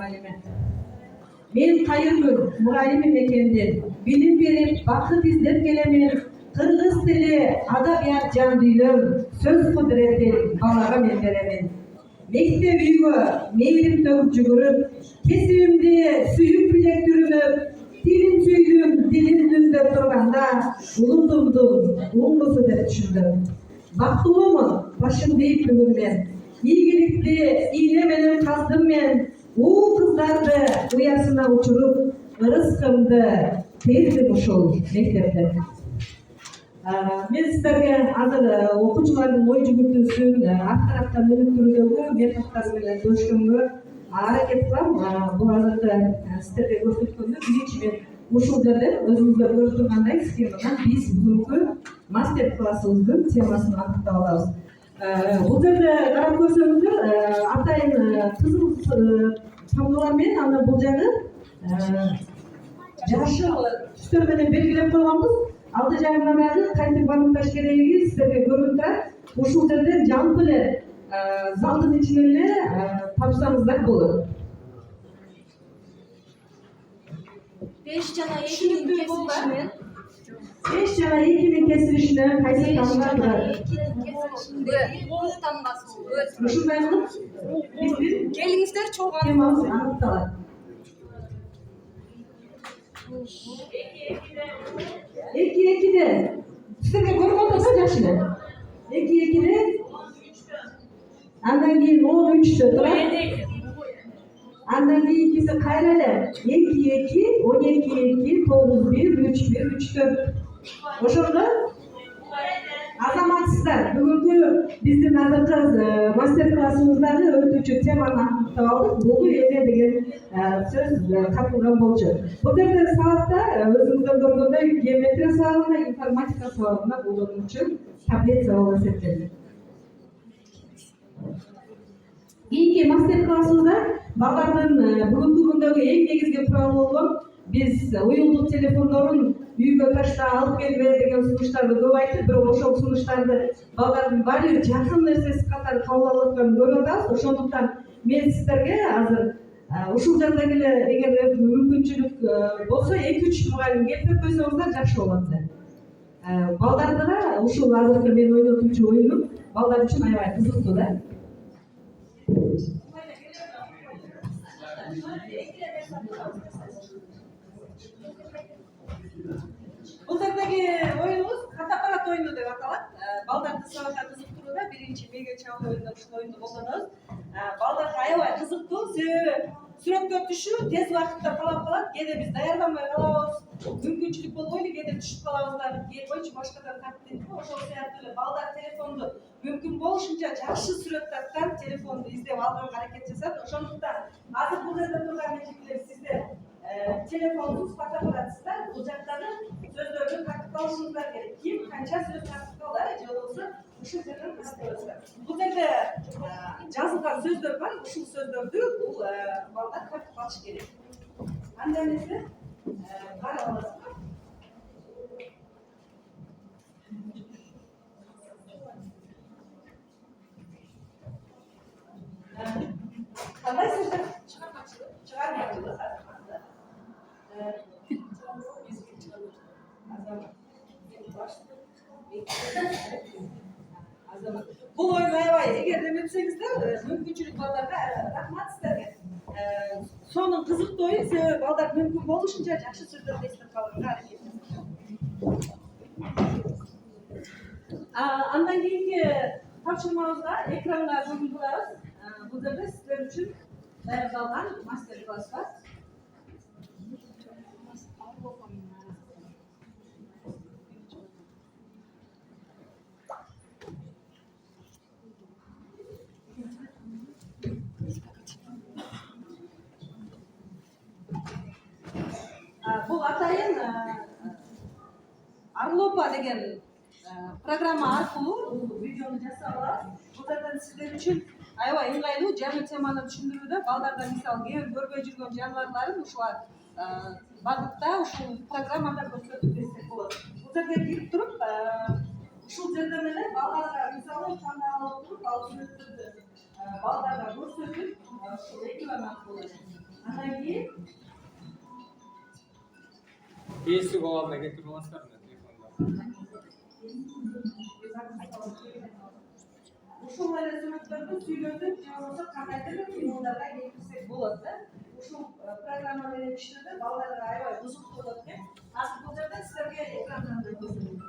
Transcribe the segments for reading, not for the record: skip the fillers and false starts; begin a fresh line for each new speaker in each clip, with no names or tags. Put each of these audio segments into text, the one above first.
muayime. Men Kayırgül, muayimim ekendin. Bilim verip, bakıt izlep gelemin. Kırgız tili, adabiyat can düylüm. Söz kudreti, balaga men beremin. Mektep uygu, meyrim tөгүп жүгүрүп, кесибимди сүйүп билектирүп, тилим сүйдүм, дилим дүндеп турганда, улутумдун уңгусу деп түшүндүм. Бактылуумун, башым дейт бүгүн мен. Ийгиликти ийне менен каздым мен, уул кыздарды уясына учуруп, ырыскымды тердим ушул мектепте. Мен сіздерге азыр окуучулардын ой жүгүртүүсүн ар тараптан өнүктүрүүдөгү методдор менен бөлүшкөнгө аракет кылам. Бул азыркы сиздерге көрсөткөндө биринчи мен ушул жерде өзүңүздөр көрүп тургандай схемадан биз бүгүнкү мастер классыбыздын темасын аныктап алабыз. Бул жерде карап көрсөңүздөр атайын кызыл тамгалар менен анан бул жагы жашыл түстөр менен белгилеп койгонбуз. Алды жағында бәрі қайтып барымташ керегі сіздерге көріп тұрады. Ушул жерден жалпы эле залдын ичинен эле тапсаңыздар болот.
5 жана 2 кесилишинен
5 жана 2 кесилишинен кайсы тамга бар?
2 бул тамгасы өз.
Ушундай кылып биздин
келиңиздер чогуу
темабыз аныкталат. 2-2'de sizlerge görüp otursa jакшы эле. 2-2'de andan keyin 13'te турат. Andan keyin ikisi kayra эле 2-2, 12-2, 9-1, 3-1, 3-4. Ошондо азаматсыздар бүгүнкү биздин азыркы мастер классыбыздагы өтүүчү теманы аныктап алдык. Бул эмне деген сөз катылган болчу. Бул жерде сабакта өзүңүздөр көргөндөй геометрия сабагына, информатика сабагына колдонуучу таблица болуп эсептелет. Кийинки мастер классыбызда балдардын бүгүнкү күндөгү эң негизги куралы болгон биз уюлдук телефондорун үйгө ташта алып келбе деген сунуштарды көп айттык, бирок ошол сунуштарды балдардын баары жакын нерсеси катары кабыл алып атканын көрүп атабыз. Ошондуктан мен сиздерге азыр ушул жердеги эле эгер мүмкүнчүлүк болсо 2-3 мугалим келтирип койсоңуздар жакшы болот эле. Балдардыга ушул азыркы мен ойнотуучу оюнум балдар үчүн аябай кызыктуу да. Бул жердеги оюнубуз катапарат оюну деп аталат. Балдарды сабакка кызыктырууда биринчи мега чабуу оюнда ушул оюнду колдонобуз. Балдарга аябай кызыктуу, себеби сүрөткө түшүү тез убакытта талап калат. Кээде биз даярданбай калабыз, мүмкүнчүлүк болбойт, кээде түшүп калабыздар, кээде башкадан тартып. Ошол сыяктуу эле балдар телефонду мүмкүн болушунча жакшы сүрөт тарткан телефонду издеп алганга аракет жасап, ошондуктан азыр бул жерде турган мектептер сиздер телефонсуз фотоаппаратсыздар, бул жактагы сөздөрдү тартып алышыңыздар керек. Ким канча сөз тартып калды, же болбосо ушул жерден тартып. Бул жерде жазылган сөздөр бар, ушул сөздөрдү бул балдар тартып алыш керек. Анда эмесе карап аласыздар. Кандай сөздөр чыгармакчыбыз? Бул оюн аябай эгер эметсеңиздер, мүмкүнчүлүк балдарга рахмат сиздерге. Сонун кызыктуу оюн, себеби балдар мүмкүн болушунча жакшы сөздөрдү эстеп калганга аракет жасайт. Андан кийинки тапшырмабызга экранга көңүл бурабыз. Бул жерде сиздер үчүн даярдалган мастер класс бар. Бул атайын Арлопа деген программа аркылуу видеону жасап алабыз. Бул жерден сиздер үчүн аябай ыңгайлуу жаңы теманы түшүндүрүүдө балдарда мисалы кээ бир көрбөй жүргөн жаныбарларын ушуга багытта ушул программада көрсөтүп берсек болот. Бул жерге кирип туруп ушул жерден эле балдарга мисалы тандап алып туруп ал сүрөттөрдү балдарга көрсөтүп ушул экран аркылуу Andan keyin
Esik ovalına getirip alsana telefonda.
ушул эле сүрөттөрдү сүйлөтүп же болбосо кандайдыр бир кыймылдарга келтирсек болот да. Ушул программа менен иштөөдө балдарга аябай кызыктуу болот экен. Азыр бул жерде силерге экрандан көрсөтөм.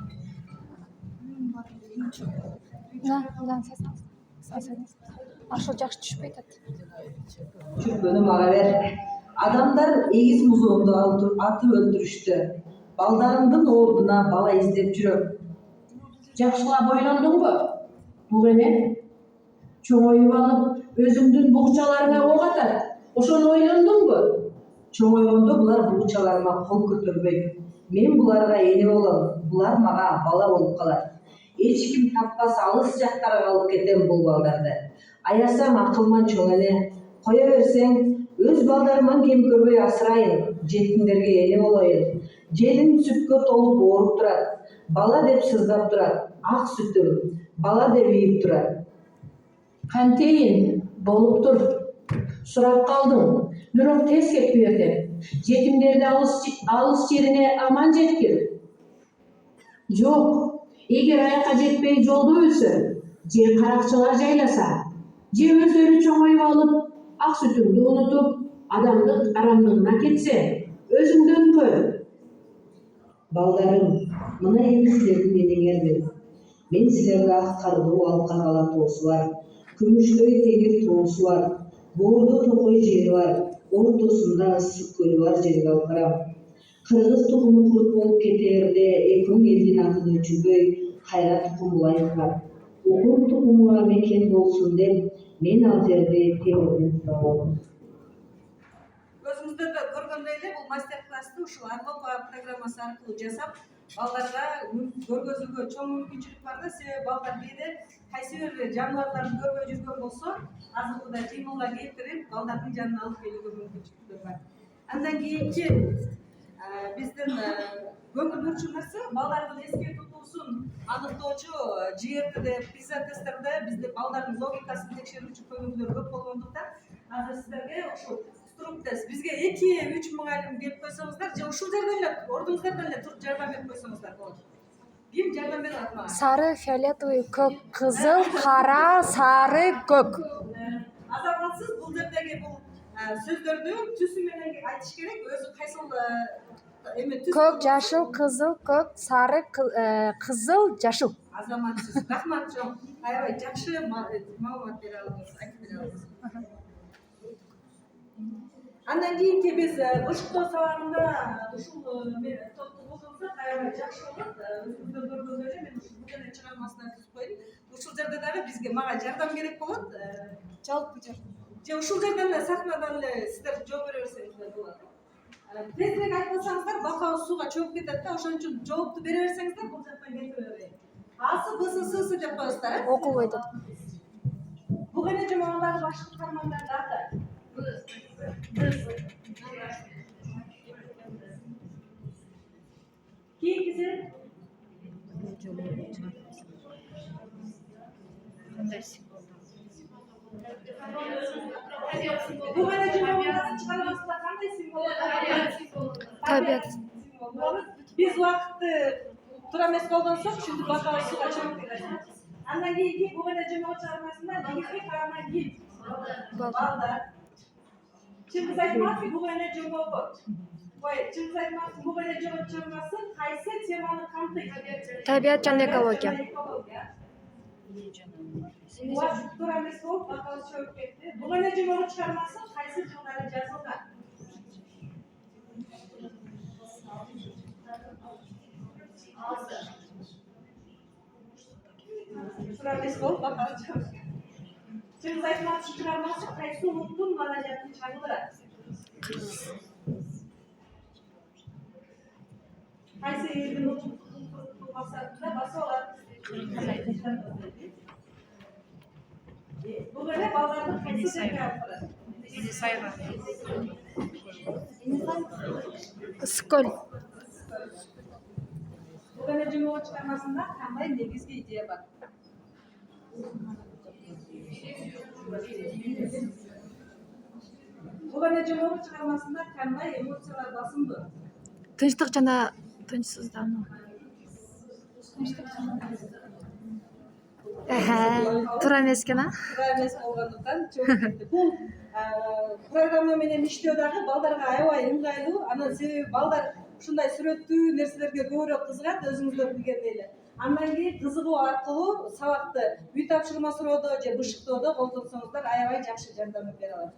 Ашыл жакшы түшпөй атат.
Чүркөнү мага бер. Адамдар эгиз музоомду атып өлтүрүштү. Балдарымдын ордуна бала издеп жүрөм.
Жакшылап ойлондуңбу? Бул эне чоңоюп алып, өзүңдүн бугчаларыңа ок атат. Ошону ойлондуңбу?
Чоңойгондо булар бугчаларыма кол көтөрбөйт. Мен буларга эне болом. Булар мага бала болуп калат. Эч ким таппас алыс жактарга алып кетем бул балдарды. Аясаң акылман чоң эне. Кое берсең, өз балдарыман кем көрбөй асырайын. Жетимдерге эне болоюн. Желин сүткө толуп ооруп турат. Бала деп сыздап турат. Ак сүтүм. Бала деп ийип турат.
Кантейин болуптур. Сурап калдым. Бирок тез кетпей өтет. Жетимдерди алыс жерине аман жеткир. Жок. Эгер аякка жетпей жолдо өлсө, же каракчылар жайласа, же өздөрү чоңоюп алып, ак сүтүңдү унутуп, адамдык арамдыгына кетсе, өзүңдөн көр.
Балдарым, мына эми силердин энеңермин. Мен силерге ак кардуу алка кала тоосу бар, күмүштөй теңир тоосу бар, боордо токой жери бар, ортосунда ысык көлү бар жерге алып барам. Кыргыз тукуму курт болуп кетээрде экөөң элдин атын өчүрбөй, кайра тукум улайык бар. Укум тукумуга мекен болсун деп, мен ал жерди темирден сурабам. Өзүңүздөр да көргөндөй эле бул мастер-классты ушул Аргопа программасы аркылуу жасап, балдарга көргөзүүгө чоң мүмкүнчүлүк бар да. Себеби балдар кээде кайсы бир жаныбарларды көрбөй жүргөн болсо, азыркыдай кыймылга келтирип, балдардын жанына алып келүүгө мүмкүнчүлүктөр бар. Андан кийинки биздин көңүл бурчу нерсе балдардын эске тутуусун аныктоочу ЖРТде, PISA тесттерде бизде балдардын логикасын текшерүүчү көмүрлөр көп болгондуктан азыр силерге ушул тест бизге 2-3 мугалим келип койсоңуздар, же ушул жерден эле ордуңуздардан эле туруп жардам берип койсоңуздар болот. Ким жардам берет мага?
Сары, фиолетовый, көк, кызыл, кара, сары, көк.
Азаматсыз бул жердеги бул сөздөрдү түсү менен айтыш керек. Өзү кайсыл эме түс.
Көк, жашыл, кызыл, көк, сары, кызыл, жашыл.
Азаматсыз. Рахмат чоң. Аябай жакшы маалымат бере алдыңыз, айтып бере алдыңыз. Андан кийинки биз бышыктоо сабагында ушул топту колдонсок аябай жакшы болот. Өзүңүздөр көргөндөй эле мен ушул бүгүн чыгармасына түзүп койдум. Ушул жерде дагы бизге мага жардам керек болот.
Жалпы жардам.
Же ушул жерден эле сахнадан эле сиздер жооп бере берсеңиздер болот. Тезирээк айтпасаңыздар бакабыз сууга чөгүп кетет да, ошон үчүн жоопту бере берсеңиздер бул жактан кетире берейин. Асы БСС деп коесуздар,
Окулбай атат.
Бул эне жамандагы башкы кармандардын аты. Кийинкиси бул эне жамандагы чыгармасында кандай символ?
Табиат.
Биз убакытты туура эмес колдонсок, ушинтип бакабыз сууга чөгүп кетет. Андан кийинки бул эне жамандагы чыгармасында негизги каарман ким? Балдар. Чыңгыз Айтматов бул эне жолдобу. Чыңгыз Айтматовдун бул эне чыгармасы кайсы теманы камтыйт?
Табиат жана экология.
Убакыт туура эмес болуп, бакабыз чөгүп кетти. Бул эне жолдобу чыгармасы кайсы жылдары жазылган? Туура эмес болуп, бакабыз чөгүп кетти. Чыңгыз Айтматовдун чыгармасы кайсы улуттун маданиятын чагылдырат? Кайсы элдин улуттук максатында баса алат? Бул эле балдардын кайсы жерге алып барат?
Сайга.
Ысык-көл.
Бул эне жумоо чыгармасында кандай негизги идея бар? Бул эне жолу чыгармасында кандай эмоциялар басымдуу?
Тынчтык жана тынчсыздануу. Туура эмес экен, а?
Туура эмес болгондуктан чөгүп кетти. Бул программа менен иштөө дагы балдарга аябай ыңгайлуу. Анын себеби балдар ушундай сүрөттүү нерселерге көбүрөөк кызыгат, өзүңүздөр билгендей эле. Андан кийин кызыгуу аркылуу сабакты үй тапшырма суроодо же бышыктоодо колдонсоңуздар аябай жакшы жардам бере алат.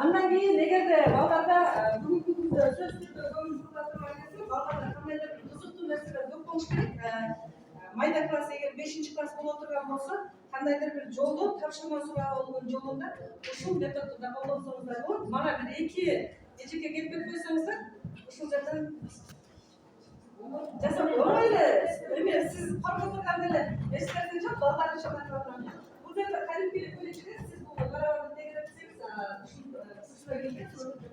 Андан кийин эгерде балдарда бүгүнкү күндө сөз түрдө көңүл бурулат турган нерсе, балдарда кандайдыр бир кызыктуу нерселер көп болуш керек. Майда класс эгер 5-класс боло турган болсо, кандайдыр бир жолдо тапшырма суроонун жолунда ушул методду да колдонсоңуздар болот. Мага бир 2 эжекке келип койсоңуздар, ушул жерден жасап оңой эле. Эме сиз коркуп турган эле эч нерсе жок, балдар ишенет атат. Бул жерде калипкелик бөлүп берет, сиз бул барабарды тегерепсеңиз, ушул сызга келген суроону бересиз.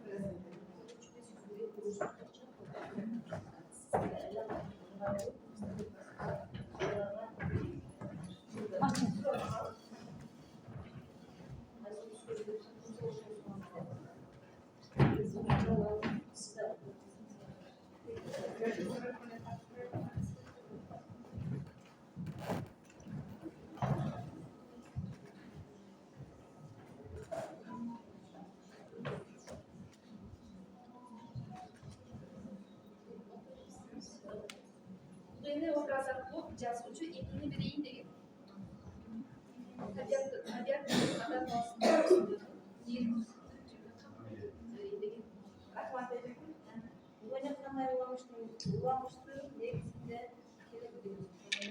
Эне образ аркылуу жазуучу эмнени берейин деген. Табият адам басында
Рахмат эжеким. Бул эне кандай уламыштын негизинде керек деген.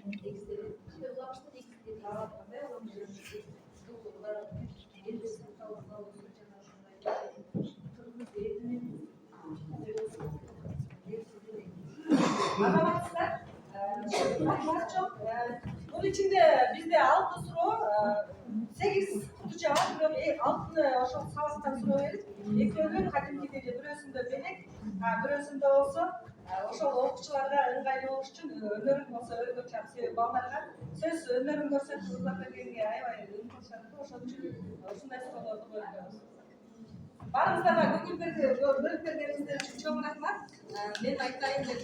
Негиздери.
уламыштын негизинде
Кандай уламыштын? Элбесин талкалоо жана Азаматсыздар, рахмат жок. Бунун ичинде бизде 6 суроо, 8 кутуча бар, бирок 6-ны ошол сабактан суроо берип, экөөнү кадимкидей эле бирөөсүндө белек, бирөөсүндө болсо ошол окуучуларга ыңгайлуу болуш үчүн өнөрүн болсо өргө чап. Себеби балдарга сөз өнөрүн көрсөтүп ызмат бергенге аябай ынтышат. Ошон үчүн ушундай суроолорду коюп беребиз. Барыңыздарга көңүл бөлүп бергениңиздер үчүн чоң рахмат. Мен айтайын деп